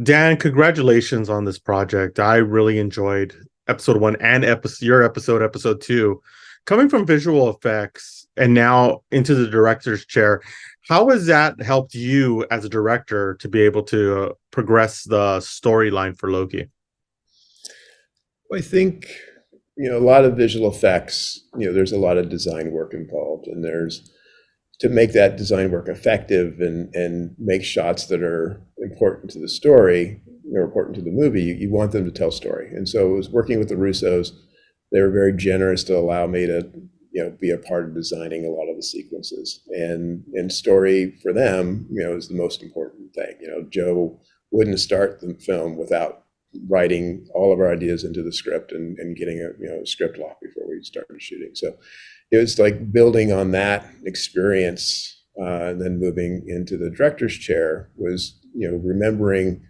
Dan, congratulations on this project. I really enjoyed episode one and your episode two. Coming from visual effects and now into the director's chair, how has that helped you as a director to be able to progress the storyline for Loki? I think, a lot of visual effects, there's a lot of design work involved, and there's to make that design work effective and make shots that are important to the story, important to the movie, you want them to tell story. And so it was working with the Russos. They were very generous to allow me to, be a part of designing a lot of the sequences. And story for them, is the most important thing. Joe wouldn't start the film without writing all of our ideas into the script and getting a script lock before we started shooting. So it was like building on that experience, and then moving into the director's chair was, remembering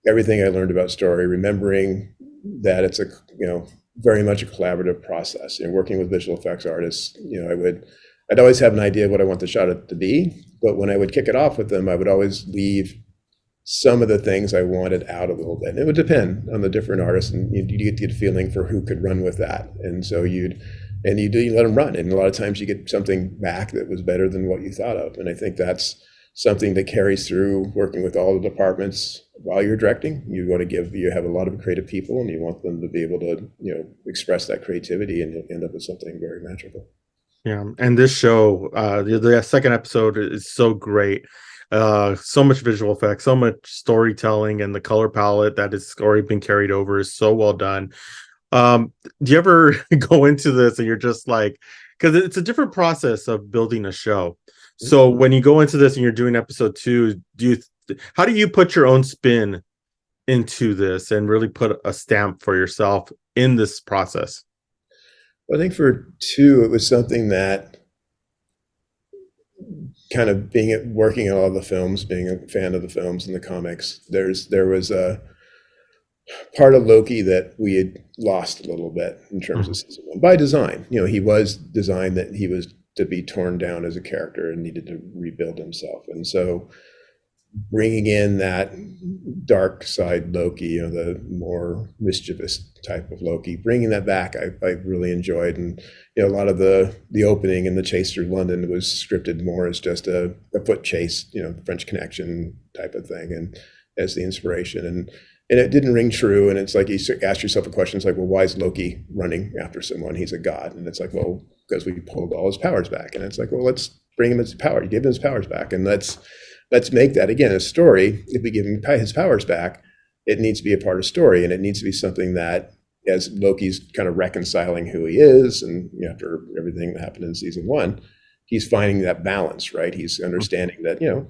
everything I learned about story, remembering that it's a, very much a collaborative process. Working with visual effects artists, I'd always have an idea of what I want the shot to be, but when I would kick it off with them, I would always leave some of the things I wanted out a little bit. And it would depend on the different artists, and you get a feeling for who could run with that. And so you let them run. And a lot of times you get something back that was better than what you thought of. And I think that's something that carries through working with all the departments while you're directing. You have a lot of creative people, and you want them to be able to, express that creativity, and you'll end up with something very magical. Yeah. And this show, the second episode is so great. So much visual effects, so much storytelling, and the color palette that has already been carried over is so well done. Do you ever go into this and you're just like, because it's a different process of building a show. So when you go into this and you're doing episode two, how do you put your own spin into this and really put a stamp for yourself in this process? I think for two, it was something that kind of working on all the films, being a fan of the films and the comics, there was a part of Loki that we had lost a little bit in terms of season one by design. He was designed that he was to be torn down as a character and needed to rebuild himself. And so bringing in that dark side Loki, the more mischievous type of Loki, bringing that back, I really enjoyed. And a lot of the opening and the chase through London was scripted more as just a foot chase, French Connection type of thing, and as the inspiration. And it didn't ring true. And it's like you ask yourself a question, it's like, well, why is Loki running after someone? He's a god. And it's like, well, because we pulled all his powers back. And it's like, well, let's bring him his power. You give him his powers back, and let's make that again a story. If we give him his powers back, it needs to be a part of story, and it needs to be something that, as Loki's kind of reconciling who he is, and after everything that happened in season one, he's finding that balance, right? He's understanding that it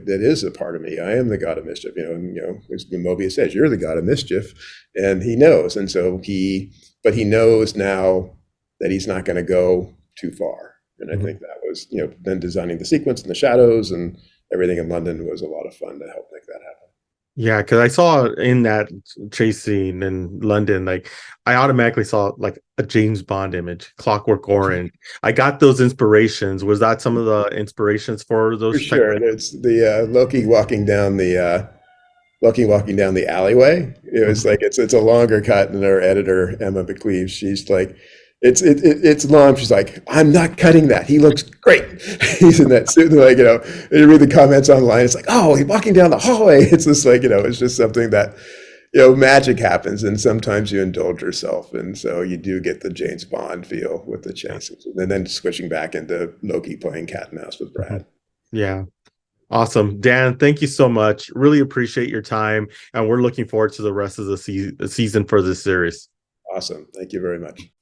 is a part of me. I am the god of mischief. As Mobius says, you're the god of mischief, and he knows. And so he knows now that he's not going to go too far. And I think that was, then designing the sequence and the shadows and everything in London was a lot of fun to help make that happen. Yeah, because I saw in that chase scene in London, like I automatically saw like a James Bond image, Clockwork Orange. I got those inspirations. Was that some of the inspirations for those? For sure. It's the Loki walking down the alleyway. It was like it's a longer cut, and our editor Emma McCleave, she's like, it's long. She's like, I'm not cutting that. He looks great. He's in that suit. And you read the comments online. It's like, oh, he's walking down the hallway. It's just like, it's just something that, magic happens, and sometimes you indulge yourself. And so you do get the James Bond feel with the chases, and then switching back into Loki playing cat and mouse with Brad. Yeah. Awesome. Dan, thank you so much. Really appreciate your time. And we're looking forward to the rest of the season for this series. Awesome. Thank you very much.